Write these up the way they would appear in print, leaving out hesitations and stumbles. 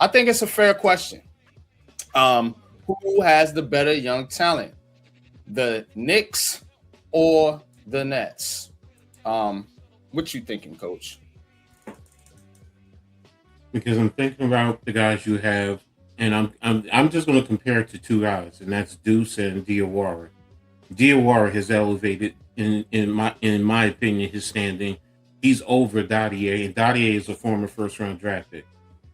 I think it's a fair question. Who has the better young talent, the Knicks or the Nets? Um, what you thinking, Coach? Because I'm thinking about the guys you have, and I'm just going to compare it to two guys, and that's Deuce and Diawara. Diawara has elevated in my opinion his standing. He's over Dottier, and Dottier is a former first round draft pick.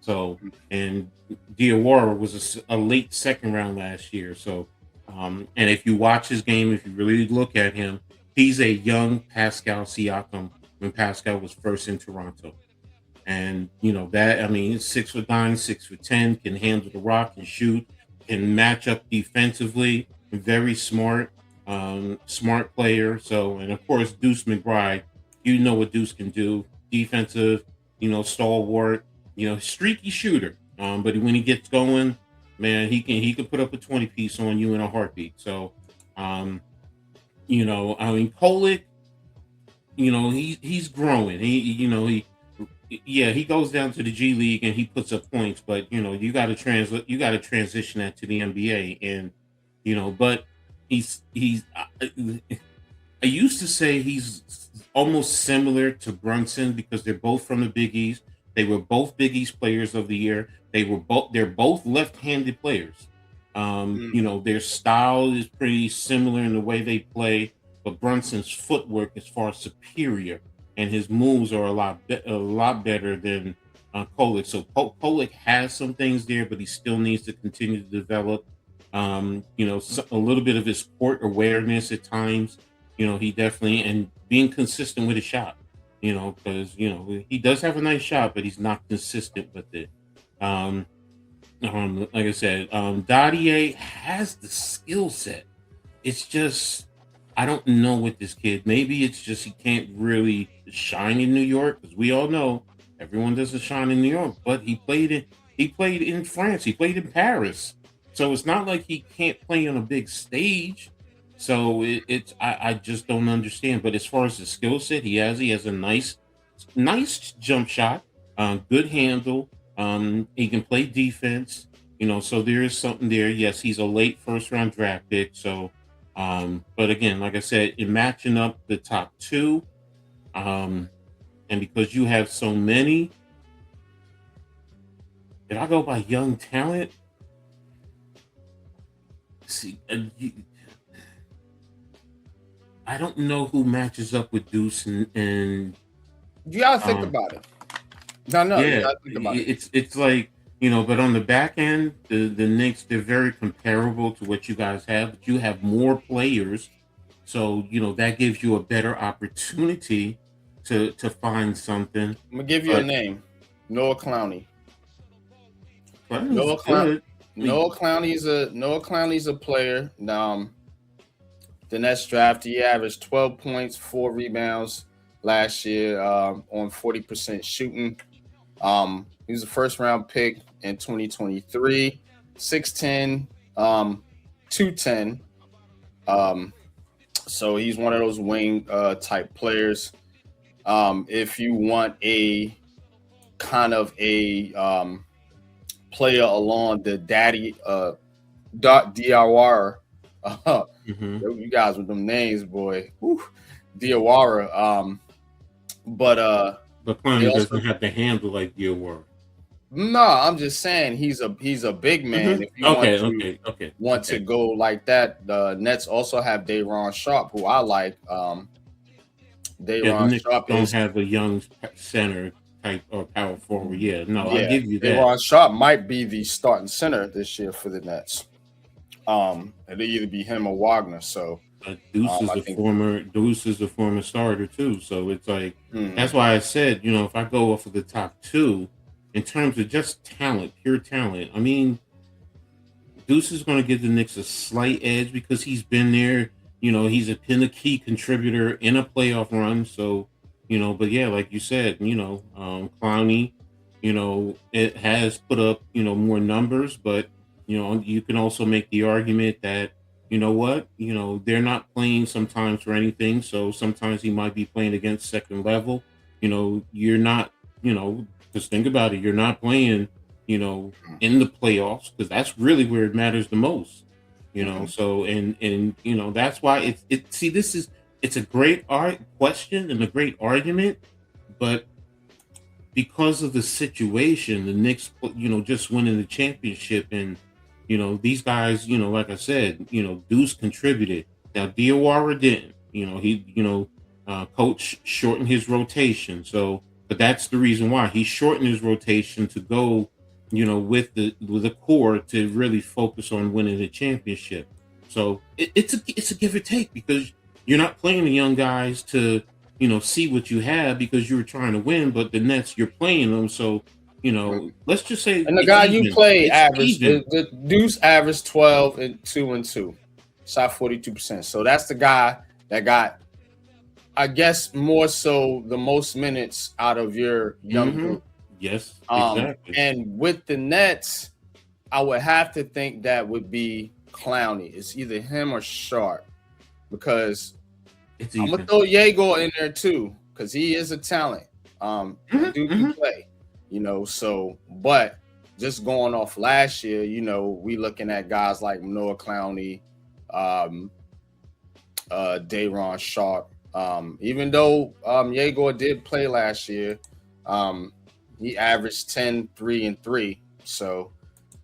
So and Diawara was a late second round last year. So and if you watch his game, if you really look at him, he's a young Pascal Siakam when Pascal was first in Toronto. And that, I mean, he's 6'9", 6'10", can handle the rock and shoot, can match up defensively, very smart, smart player. So, and of course, Deuce McBride, you know what Deuce can do, defensive, stalwart, streaky shooter. But when he gets going, man, he can put up a 20 piece on you in a heartbeat. So, um, I mean, Kolek, he's growing. He goes down to the G League and he puts up points, but you got to transition that to the NBA, and but he's I used to say he's almost similar to Brunson because they're both from the Big East. They were both Big East players of the year. They're both left-handed players. Their style is pretty similar in the way they play, but Brunson's footwork is far superior, and his moves are a lot better than Kolek. So Kolek has some things there, but he still needs to continue to develop. A little bit of his court awareness at times. He definitely, and being consistent with his shot. Because he does have a nice shot, but he's not consistent with it. Um, like I said, Dottier has the skill set. It's just I don't know with this kid. Maybe it's just he can't really shine in New York, because we all know everyone doesn't shine in New York. But he played in France. He played in Paris. So it's not like he can't play on a big stage. So I just don't understand. But as far as the skill set, he has a nice jump shot, good handle. He can play defense. So there is something there. Yes, he's a late first round draft pick. So, but again, like I said, in matching up the top two, um, and because you have so many, did I go by young talent? See, I don't know who matches up with Deuce and You gotta think um, about it. No, you yeah, gotta think about it. it's like but on the back end, the Knicks, they're very comparable to what you guys have, but you have more players, so that gives you a better opportunity to find something. I'm gonna give you a But name, Noah Clowney. Clemens is Noah Clown, good. I mean, Noah Clowney's a player. The next draft, he averaged 12 points, 4 rebounds last year on 40% shooting. He was a first round pick in 2023, 6'10, 210. Um, so he's one of those wing type players. If you want a kind of a player along the daddy dot DRR, mhm. you guys with them names, boy. Whew, Diawara. But But they Clemens also doesn't have to handle like you were. no, I'm just saying he's a big man. If you Okay, okay, okay, want to okay. go like that, the Nets also have Dayron Sharp, who I like. Yeah, the Dayron Knicks Sharp don't is have a young center type or power forward. Yeah, no, I yeah, give you that. Dayron Sharp might be the starting center this year for the Nets. It'll either be him or Wagner. So Deuce is I a think former Deuce is a former starter too. So it's like hmm, that's why I said, if I go off of the top two in terms of just talent, pure talent, I mean, Deuce is going to give the Knicks a slight edge because he's been there. He's been a key contributor in a playoff run. So, but yeah, like you said, Clowney, it has put up, more numbers, but, you can also make the argument that, what, they're not playing sometimes for anything. So sometimes he might be playing against second level. You're not, because think about it, you're not playing in the playoffs, because that's really where it matters the most. Mm-hmm. So and that's why it's a great question and a great argument, but because of the situation, the Knicks, just winning the championship, and these guys, like I said, Deuce contributed. Now Diawara didn't. Coach shortened his rotation, but that's the reason why he shortened his rotation to go, with the core to really focus on winning the championship. So it's a give or take, because you're not playing the young guys to see what you have, because you were trying to win, but the Nets, you're playing them. So, let's just say And the it's guy you even. play It's averaged even. the Deuce averaged 12 and 2, shot 42%. So that's the guy that got, I guess, more so the most minutes out of your young Mm-hmm. group. Yes, exactly. And with the Nets, I would have to think that would be Clowney. It's either him or Sharp, because It's I'm gonna even. throw Yago in there too, because he is a talent. Mm-hmm. That dude Mm-hmm. can play, so but just going off last year, we looking at guys like Manoa Clowney, um, Dayron Sharp. Even though Yago did play last year, um, he averaged 10, 3, and 3. So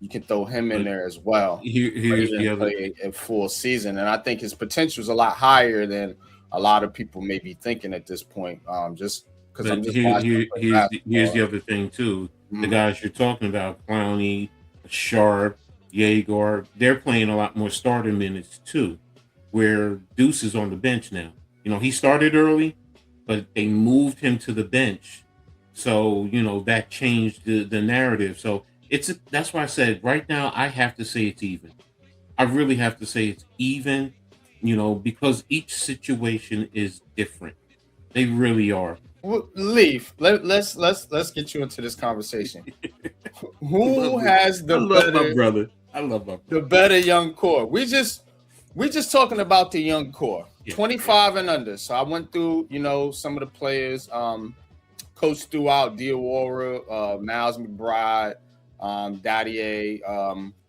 you can throw him in But there as well. But he here's the didn't other. play a full season. And I think his potential is a lot higher than a lot of people may be thinking at this point. Just because I'm But just watching him play here's the basketball. other thing too. The Mm, guys you're talking about, Clowney, Sharp, Yeager, they're playing a lot more starter minutes too. Where Deuce is on the bench now. He started early, but they moved him to the bench. So, that changed the narrative. So that's why I said right now I have to say it's even. I really have to say it's even, because each situation is different. They really are. Leaf. Let's get you into this conversation. I Who love it. has I the love my better brother. I love my the brother. better young core? We just talking about the young core, Yeah, yeah. 25 and under. So I went through, some of the players. Coach throughout Diawara, Miles McBride, Dadier,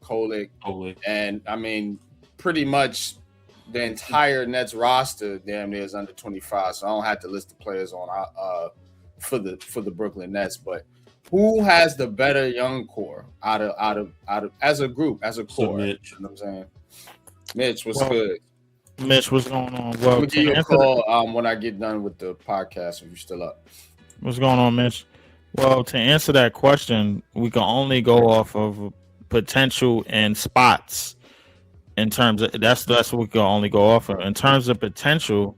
Kolick, Totally. and I mean, pretty much the entire Nets roster damn near is under 25. So I don't have to list the players on for the Brooklyn Nets, but who has the better young core out of as a group, as a What's up, core? Mitch? You know what I'm saying? Mitch, what's Well, good? Mitch, what's going on? I'm Well, gonna to give you a answer the, call when I get done with the podcast if you're still up. what's going on, Mitch? Well, to answer that question, we can only go off of potential and spots. In terms of that's what we can only go off of. In terms of potential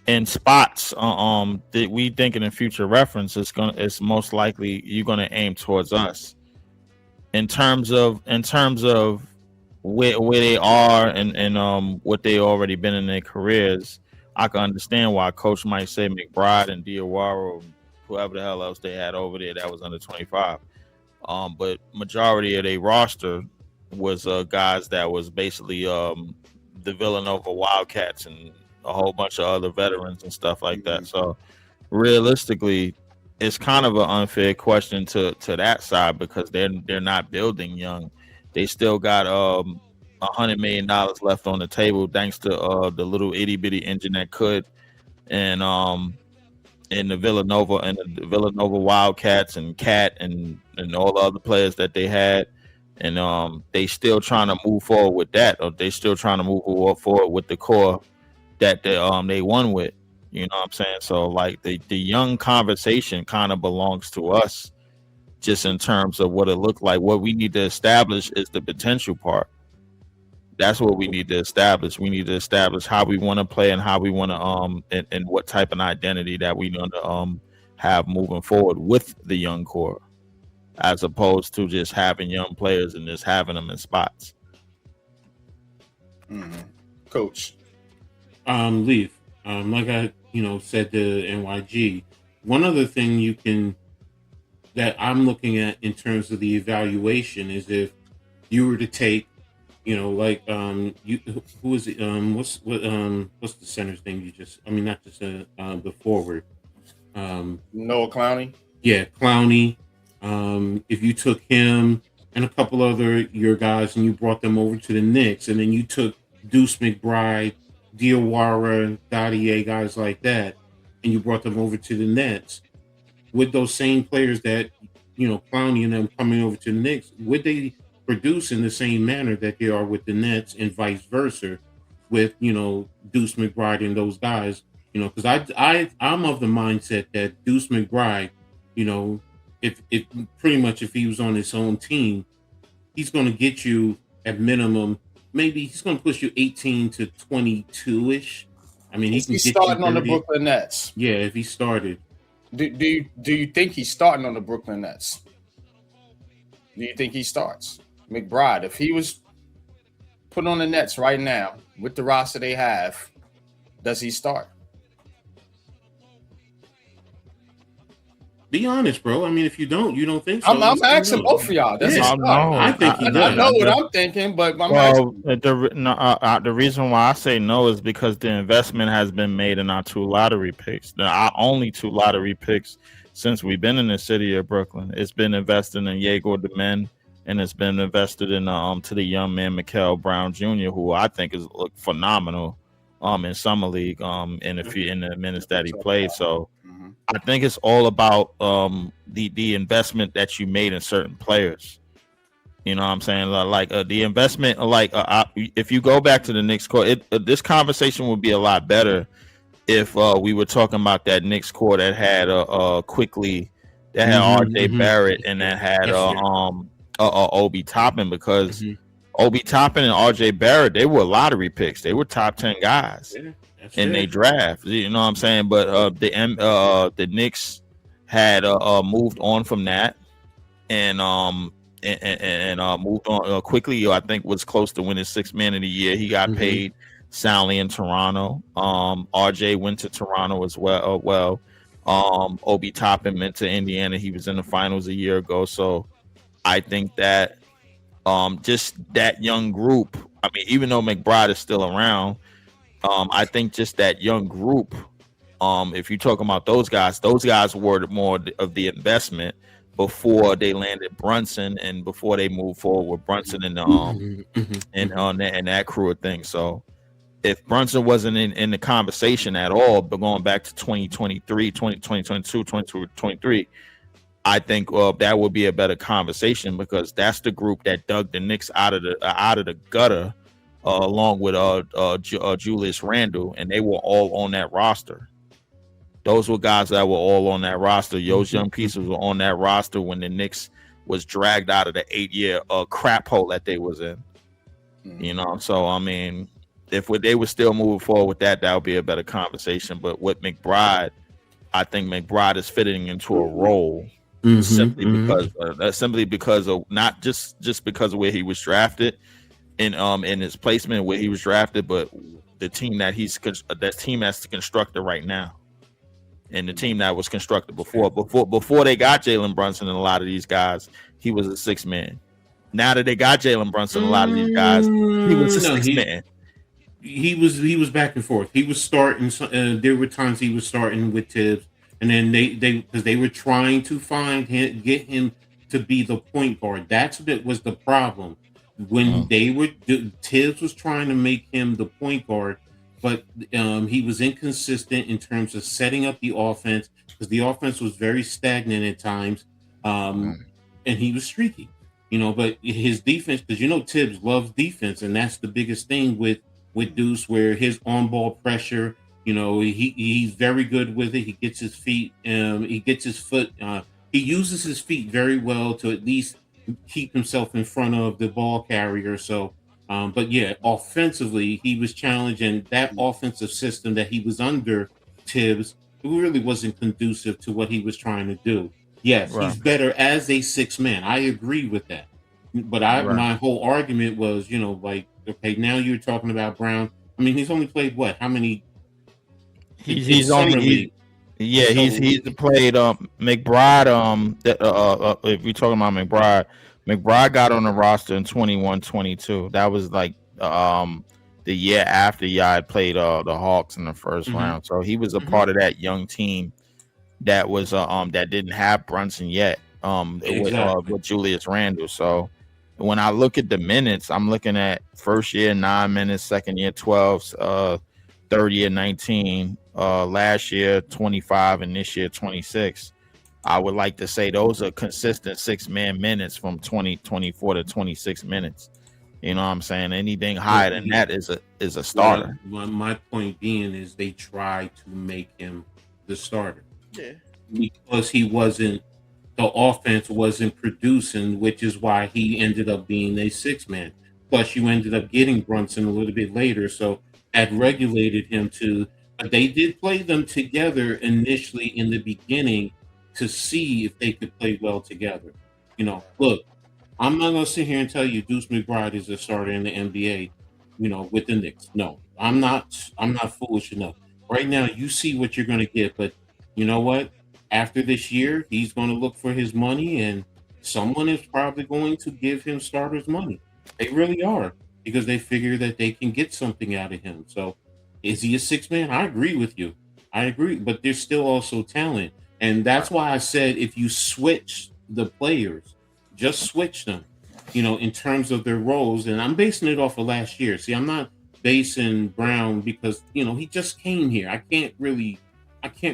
and spots, that we thinking in future reference, it's most likely you're gonna aim towards us. In terms of where they are and what they already been in their careers, I can understand why coach might say McBride and Diawara or whoever the hell else they had over there that was under 25. But majority of their roster was guys that was basically the Villanova Wildcats and a whole bunch of other veterans and stuff like that. Mhm. So realistically, it's kind of an unfair question to that side because they're not building young. They still got $100 million left on the table thanks to the little itty bitty engine that could and in the Villanova Wildcats and Cat and all the other players that they had. And they still trying to move forward with that, or they still trying to move forward with the core that they won with. You know what I'm saying? So like the young conversation kind of belongs to us, just in terms of what it looked like. What we need to establish is the potential part. That's what we need to establish. We need to establish how we want to play and how we want to and what type of identity that we want to have moving forward with the young core, as opposed to just having young players and just having them in spots. Mm-hmm. Coach. Leaf. Like I, said to NYG, one other thing that I'm looking at in terms of the evaluation is if you were to take, like you who is it? What's the center's name? I mean, not just the forward. Noah Clowney. Yeah, Clowney, If you took him and a couple other your guys and you brought them over to the Knicks, and then you took Deuce McBride, Diawara, Dottier, guys like that, and you brought them over to the Nets, with those same players that Clowney and them coming over to the Knicks, would they produce in the same manner that they are with the Nets, and vice versa with Deuce McBride and those guys? Because I'm of the mindset that Deuce McBride, if pretty much if he was on his own team, he's going to get you at minimum, maybe he's going to push you 18 to 22 ish. I mean, He's get starting you on the Brooklyn Nets. Yeah, if he started. Do you think he's starting on the Brooklyn Nets? Do you think he starts? McBride, if he was put on the Nets right now with the roster they have, does he start? Be honest, bro. I mean, if you don't think so. I'm asking both of y'all. Does he start? I think he does. I know what I'm thinking, but the reason why I say no is because the investment has been made in our 2 lottery picks. Our only 2 lottery picks since we've been in the city of Brooklyn. It's been invested in Diego DeMen, and it's been invested in to the young man Mikael Brown Jr., who I think is phenomenal in summer league in the minutes that he played. So I think it's all about the investment that you made in certain players. You know what I'm saying? Like the investment, if you go back to the Knicks core, this conversation would be a lot better if we were talking about that Knicks core that had quickly, that had RJ Barrett and that had Obi Toppin, because Obi Toppin and RJ Barrett, they were lottery picks. They were top 10 guys in their draft. You know what I'm saying? But the Knicks had moved on from that and moved on quickly. I think was close to winning 6th man of the year. He got paid soundly in Toronto. RJ went to Toronto as well. Obi Toppin went to Indiana. He was in the finals a year ago. So I think that just that young group, I mean, even though McBride is still around, I think just that young group, if you're talking about those guys were more of the investment before they landed Brunson and before they moved forward with Brunson and and that crew of things. So if Brunson wasn't in the conversation at all, but going back to 2023, 2022, 2023, I think that would be a better conversation, because that's the group that dug the Knicks out of the gutter, along with Julius Randle, and they were all on that roster. Those were guys that were all on that roster. Those young pieces were on that roster when the Knicks was dragged out of the 8-year crap hole that they was in. You know, so I mean, if they were still moving forward with that would be a better conversation. But with McBride, I think McBride is fitting into a role. Simply because of not just because of where he was drafted in his placement where he was drafted, but the team that that's constructed right now, and the team that was constructed before they got Jalen Brunson and a lot of these guys, he was a 6th man. Now that they got Jalen Brunson, a lot of these guys, he was a 6th man. He was back and forth. He was starting. There were times he was starting with Tibbs. And then they were trying to get him to be the point guard. That's what was the problem. When Tibbs was trying to make him the point guard, but he was inconsistent in terms of setting up the offense, because the offense was very stagnant at times, and he was streaky. But his defense, because Tibbs loves defense, and that's the biggest thing with Deuce, where his on-ball pressure. He's very good with it. He gets his feet. He gets his foot. He uses his feet very well to at least keep himself in front of the ball carrier. So, but yeah, offensively, he was challenged, and that offensive system that he was under Tibbs, it really wasn't conducive to what he was trying to do. Yes, he's better as a 6th man. I agree with that. But my whole argument was, okay, now you're talking about Brown. I mean, he's only played what? How many? He's played McBride. If we're talking about McBride got on the roster in 21-22. That was like the year after Yard played the Hawks in the first round. So he was a part of that young team that was that didn't have Brunson yet. Exactly. with Julius Randle. So when I look at the minutes, I'm looking at first year 9 minutes, second year 12, third year 19, last year 25, and this year 26. I would like to say those are consistent 6-man minutes from 24 to 26 minutes. You know what I'm saying? Anything higher than that is a starter. My point being is they try to make him the starter. Yeah. Because the offense wasn't producing, which is why he ended up being a 6-man. Plus, you ended up getting Brunson a little bit later, so that regulated him to. But they did play them together initially in the beginning to see if they could play well together. Look, I'm not gonna sit here and tell you Deuce McBride is a starter in the NBA, with the Knicks. No, I'm not. I'm not foolish enough. Right now, you see what you're gonna get, but you know what? After this year, he's going to look for his money, and someone is probably going to give him starters money. They really are, because they figure that they can get something out of him. So, is he a 6-man? I agree with you. I agree, but there's still also talent, and that's why I said if you switch the players, just switch them, in terms of their roles. And I'm basing it off of last year. See, I'm not basing Brown because he just came here. I can't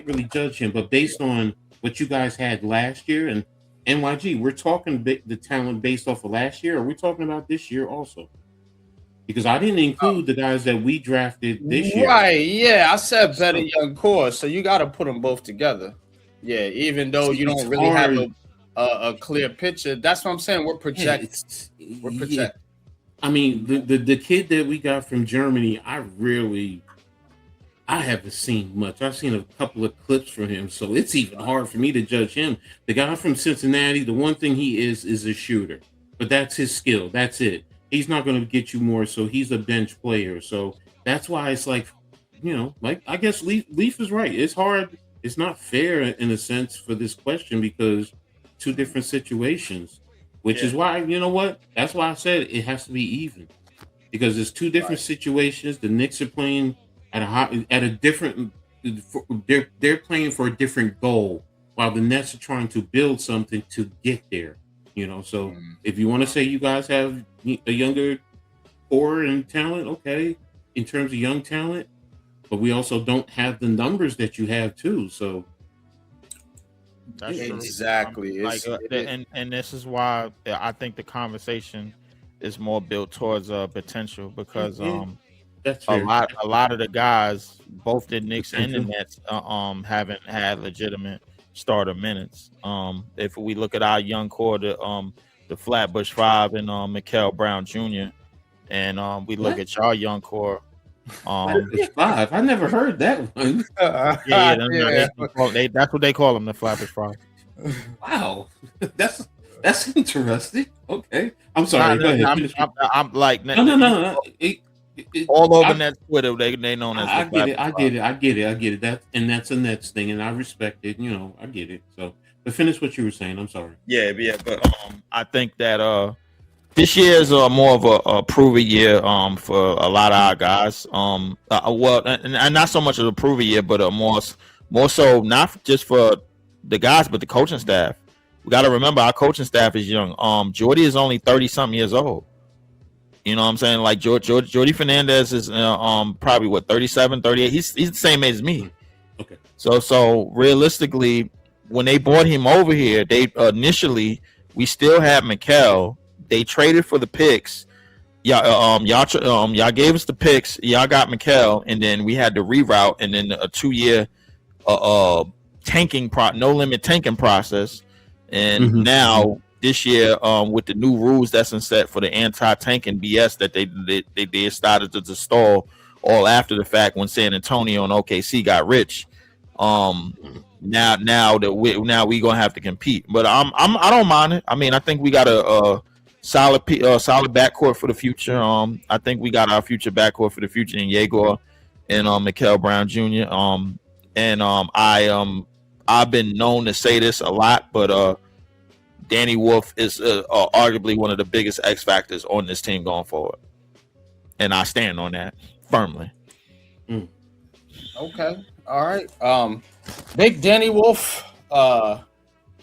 really judge him, but based on what you guys had last year and NYG, we're talking the talent based off of last year, or we're talking about this year also? Because I didn't include the guys that we drafted this year. Right, yeah. I said better young core, so you got to put them both together. Yeah, even though you don't really have a clear picture. That's what I'm saying. We're projecting. We're projecting. Yeah. I mean, the kid that we got from Germany, I haven't seen much. I've seen a couple of clips from him, so it's even hard for me to judge him. The guy from Cincinnati, the one thing he is a shooter, but that's his skill. That's it. He's not going to get you more, so he's a bench player. So that's why it's like, I guess Leaf is right. It's hard. It's not fair in a sense for this question because two different situations, which is why, That's why I said it has to be even because there's two different situations. The Knicks are playing at a different. They're playing for a different goal, while the Nets are trying to build something to get there. So if you want to say you guys have a younger core and talent, okay, in terms of young talent, but we also don't have the numbers that you have too. So that's exactly. And this is why I think the conversation is more built towards potential because that's a lot of the guys, both the Knicks and the Nets, haven't had legitimate starter minutes. If we look at our young core, the Flatbush Five and Mikael Brown Jr., and we look at your young core. Flatbush Five. I never heard that one. That's what they call them, the Flatbush Five. Wow, that's interesting. Okay, I'm sorry. Go ahead. I'm like no. All over that Twitter, they known as. I get it. That's a Nets thing, and I respect it. I get it. So, but finish what you were saying. I'm sorry. Yeah, but I think that this year is more of a prove-it year for a lot of our guys. Well, and not so much of a prove-it year, but more so not just for the guys, but the coaching staff. We got to remember our coaching staff is young. Jordy is only 30-something years old. You know what I'm saying? Like Jordy Fernandez is probably 37, 38. He's the same age as me. Okay. So realistically, when they brought him over here, they initially we still had Mikael. They traded for the picks. Y'all gave us the picks. Y'all got Mikael, and then we had to reroute, and then a 2-year tanking no limit tanking process. And now this year, with the new rules that's in set for the anti-tanking BS that they started to install all after the fact when San Antonio and OKC got rich. Now we gonna have to compete, but I don't mind it. I mean, I think we got a solid backcourt for the future. I think we got our future backcourt for the future in Yegor and Mikael Brown Jr. I've been known to say this a lot, but Danny Wolf is arguably one of the biggest X factors on this team going forward, and I stand on that firmly. Okay, all right. Big Danny Wolf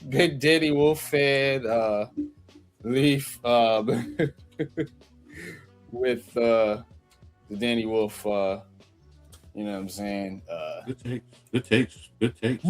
big Danny Wolf fan. Leaf with the Danny Wolf. You know what I'm saying? Good takes. Good takes. Good takes.